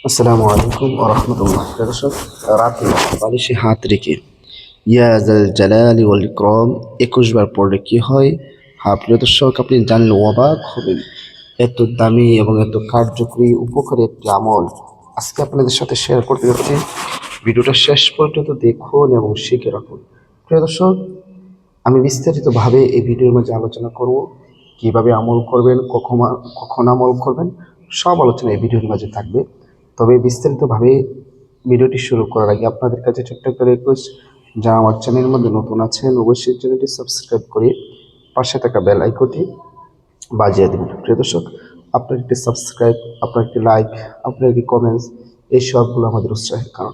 আসসালামু আলাইকুম ওয়া রাহমাতুল্লাহ। দর্শক, রাতে বালিশে হাত রেখে ইয়া জাল জালালি ওয়াল ইকরাম 21 বার পড়লে কি হয়? প্রিয় দর্শক, আপনি জানলে অবাক হবেন। এত দামি এবং এত কার্যকরী উপকারী একটি আমল আজকে আপনাদের সাথে শেয়ার করতে যাচ্ছি। ভিডিওটা শেষ পর্যন্ত দেখুন এবং শিখে রাখুন। প্রিয় দর্শক, আমি বিস্তারিতভাবে এই ভিডিওর মাঝে আলোচনা করব কিভাবে আমল করবেন, কখন আমল করবেন, সব আলোচনা এই ভিডিওর মাঝে থাকবে। তবে বিস্তারিতভাবে ভিডিওটি শুরু করার আগে আপনাদের কাছে ছোট্ট একটা রিকোয়েস্ট, যারা আমার চ্যানেলের মধ্যে নতুন আছেন অবশ্যই চ্যানেলটি সাবস্ক্রাইব করে পাশে থাকা বেল আইকনটি বাজিয়ে দেবেন। প্রিয় দর্শক, আপনার একটি সাবস্ক্রাইব, আপনার একটি লাইক, আপনার একটি কমেন্টস, এই সবগুলো আমাদের উৎসাহের কারণ।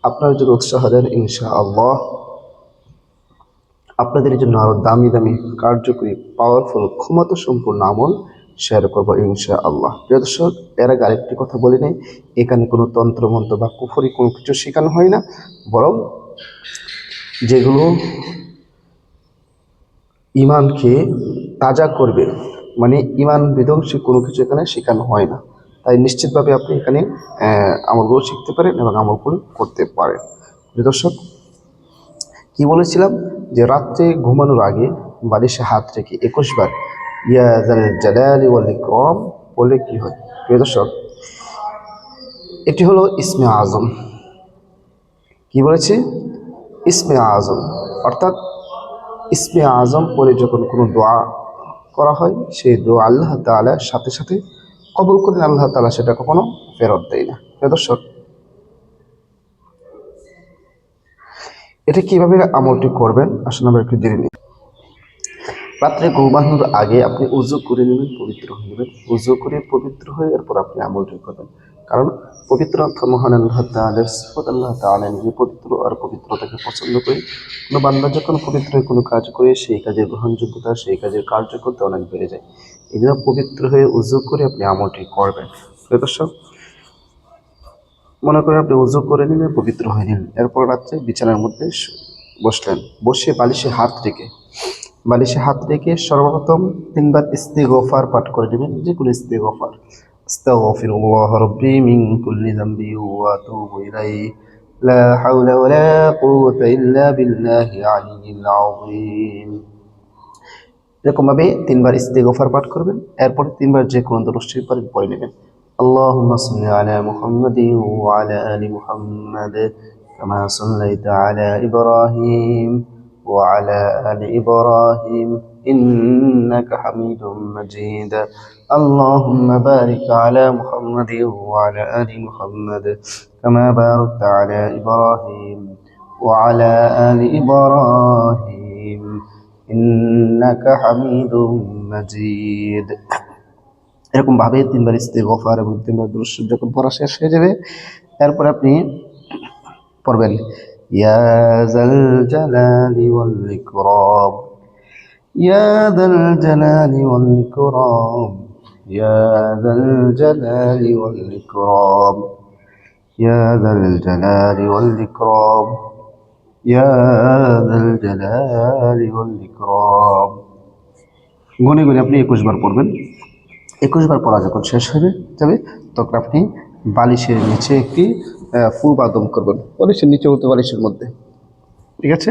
আপনারা যদি উৎসাহ দেন, ইনশাআল্লাহ আপনাদের জন্য আরো দামি দামি কার্যকরী পাওয়ারফুল ক্ষমতা সম্পূর্ণ আমল শেয়ার করবো ইনশাআল্লাহ। প্রিয় দর্শক, এর আগে আরেকটি কথা বলি নাই, এখানে কোনো তন্ত্রমন্ত্র বা কুফরি কোনো কিছু শেখানো হয় না, বরং যেগুলো ইমানকে তাজা করবে, মানে ইমান বিধ্বংসী কোনো কিছু এখানে শেখানো হয় না। তাই নিশ্চিতভাবে আপনি এখানে আমলগুলো শিখতে পারেন এবং আমলগুলো করতে পারেন। প্রিয় দর্শক, কি বলেছিলাম যে রাত্রে ঘুমানোর আগে বালিশে হাত রেখে 21 বার ইয়া জাল জালালি ওয়াল ইকরাম বলে কি হয়? প্রিয় দর্শক, এটি হলো ইসমে আজম। কি বলেছি? ইসমে আজম, অর্থাৎ ইসমে আজম পরে যখন কোনো দোয়া করা হয়, সেই দোয়া আল্লাহ তাআলা সাথে সাথে কবুল করেন। আল্লাহ তাআলা সেটা কখনো ফেরত দেয় না। প্রিয় দর্শক, এটা কিভাবে আমলটি করবেন আসলে আমরা একটু জেনে নিই। রাত্রে ঘুমানোর আগে আপনি উজু করে নেবেন, পবিত্র হয়ে নেবেন। উজু করে পবিত্র হয়ে এরপর আপনি আমলটি করবেন। কারণ পবিত্র মহান আল্লাহ তাআলার সিফত, আল্লাহ তাআলা নিজে পবিত্র আর পবিত্রতাকে পছন্দ করে। কোনো বান্দা যখন পবিত্র হয়ে কোনো কাজ করে, সেই কাজের গ্রহণযোগ্যতা, সেই কাজের কার্যকরতা অনেক বেড়ে যায়। এই জন্য পবিত্র হয়ে উজু করে আপনি আমলটি করবেন। প্রিয় দর্শক, মনে করেন আপনি উজু করে নিলেন, পবিত্র হয়ে নিলেন, এরপর রাত্রে বিছানার মধ্যে বসলেন। বসে বালিশে হাত রেখে সর্বপ্রথম 3 বার ইস্তিগফার পাঠ করে নেবেন, যে কোনো ইস্তিগফার। আস্তাগফিরুল্লাহ রাব্বি মিন কুল্লি যামবি ওয়া আতুবু ইলাইহি লা হাওলা ওয়ালা কুওয়াতা ইল্লা বিল্লাহি আলিয়্যিল আযীম। এরকম ভাবে 3 বার ইস্তিগফার পাঠ করবেন। এরপর 3 বার যে কোনো দরুদ শরীফ পড়ে নেবেন। আল্লাহুম্মা সাল্লি আলা মুহাম্মাদিন ওয়া আলা আলি মুহাম্মাদ কামা সাল্লাইতা আলা ইব্রাহিম ওয়া আলা আলি ইব্রাহিম ইন্নাকা হামিদুম মাজিদ। আল্লাহুম্মা বারিক আলা মুহাম্মাদিন ওয়া আলা আলি মুহাম্মাদ কামা বারাকতা আলা ইব্রাহিম ওয়া আলা আলি ইব্রাহিম ইন্নাকা হামিদুম মাজিদ। এরকম ভাবে 3 বার ইস্তিগফার এবং 3 বার দুরূদ শরীফ যখন পড়া শেষ হয়ে যাবে, এরপর আপনি পড়বেন ইয়া যাল জালালি ওয়াল ইকরাম, ইয়া যাল জালালি ওয়াল ইকরাম, ইয়া যাল জালালি ওয়াল ইকরাম, ইয়া যাল জালালি ওয়াল ইকরাম, ইয়া যাল জালালি ওয়াল ইকরাম। গুনে গুনে আপনি 21 বার পড়বেন। 21 বার পড়া যখন শেষ হয়ে যাবে, তখন আপনি বালিশের নিচে একটি ফু বাদম করবেন, বালিশের নিচে হতে বালিশের মধ্যে। ঠিক আছে?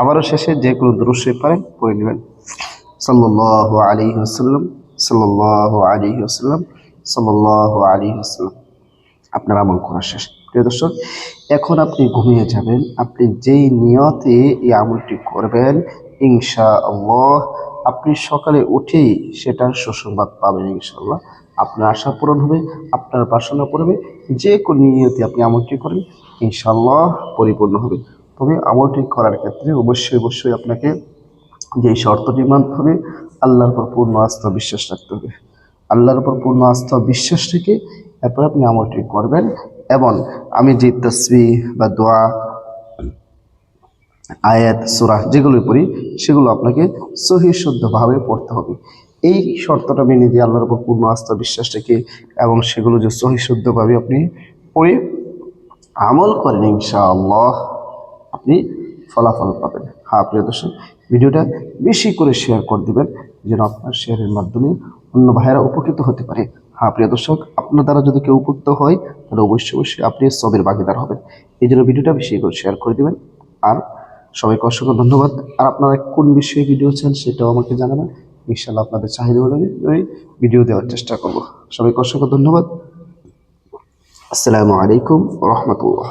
আবারও শেষে যে কোনো দুরূদ শরীফ পারেন পড়ে নেবেন। সাল্লাল্লাহু আলাইহি ওয়াসাল্লাম, সাল্লাল্লাহু আলাইহি ওয়াসাল্লাম, সাল্লাল্লাহু আলাইহি ওয়াসাল্লাম। আপনার আমল করা শেষ। প্রিয় দর্শক, এখন আপনি ঘুমিয়ে যাবেন। আপনি যেই নিয়তে এই আমলটি করবেন, ইনশাআল্লাহ আপনি সকালে উঠেই সেটার সুসংবাদ পাবেন। ইনশাআল্লাহ আপনার আশা পূরণ হবে, আপনার বাসনা পূরণ হবে। যে কোনো নিয়তে আপনি আমলটি করেন, ইনশাআল্লাহ পরিপূর্ণ হবে। তবে আমলটি করার ক্ষেত্রে অবশ্যই আপনাকে যে শর্তটি মানতে হবে, আল্লাহর উপর পূর্ণ আস্থা বিশ্বাস রাখতে হবে। আল্লাহর উপর পূর্ণ আস্থা বিশ্বাস রেখে এরপর আপনি আমলটি করবেন। এবং আমি যে তাসবিহ বা দোয়া, আয়াত, সূরা যেগুলো পড়ি, সেগুলো আপনাকে সহি শুদ্ধভাবে পড়তে হবে। এই শর্তটা মেনে দিয়ে আল্লাহর উপর পূর্ণ আস্থা বিশ্বাস রেখে এবং সেগুলো যে সহি শুদ্ধভাবে আপনি পড়ে আমল করেন, ইনশাআল্লাহ আপনি ফলাফল পাবেন। প্রিয় দর্শক, ভিডিওটা বেশি করে শেয়ার করে দিবেন, যেন আপনার শেয়ারের মাধ্যমে অন্য ভাইয়েরা উপকৃত হতে পারে। হ্যাঁ প্রিয় দর্শক, আপনার দ্বারা যদি কেউ উপকৃত হয় তাহলে অবশ্যই অবশ্যই আপনি সবের ভাগিদার হবেন। এই জন্য ভিডিওটা বেশি করে শেয়ার করে দিবেন। আর সবাইকে অসংখ্য ধন্যবাদ। আর আপনারা কোন বিষয়ে ভিডিও চান সেটাও আমাকে জানাবেন। ইনশাআল্লাহ আপনাদের চাহিদা অনুযায়ী ভিডিও দেওয়ার চেষ্টা করব। সবাইকে অসংখ্য ধন্যবাদ। আসসালামু আলাইকুম ওয়া রাহমাতুল্লাহ।